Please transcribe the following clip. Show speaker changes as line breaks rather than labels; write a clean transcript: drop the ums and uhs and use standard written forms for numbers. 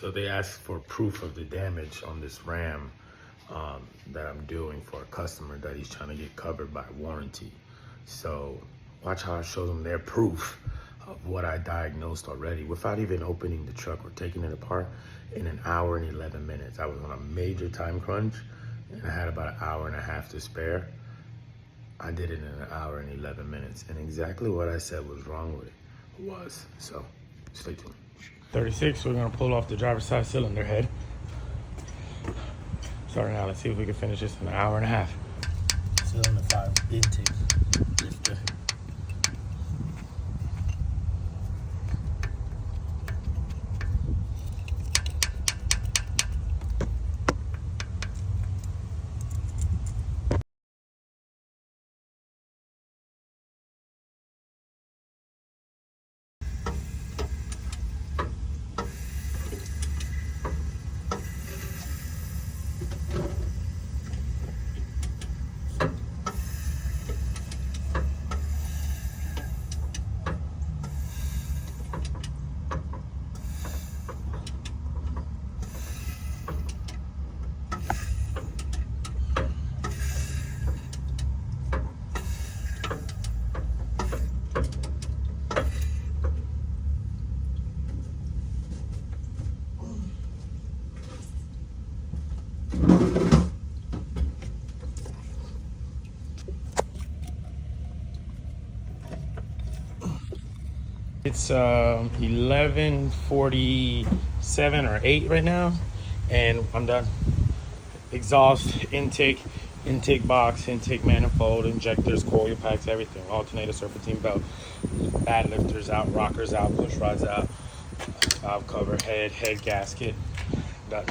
So they asked for proof of the damage on this Ram that I'm doing for a customer that he's trying to get covered by warranty. So watch how I show them their proof of what I diagnosed already without even opening the truck or taking it apart in an hour and 11 minutes. I was on a major time crunch and I had about an hour and a half to spare. I did it in an hour and 11 minutes, and exactly what I said was wrong with it was. So stay tuned. 36, we're gonna pull off the driver's side cylinder head. Starting out, let's see if we can finish this in an hour and a half.
Cylinder 5 intake.
It's 11:47 or 8 right now, and I'm done. Exhaust, intake box, intake manifold, injectors, coil packs, everything. Alternator, serpentine belt, bad lifters out, rockers out, push rods out, valve cover, head gasket, done.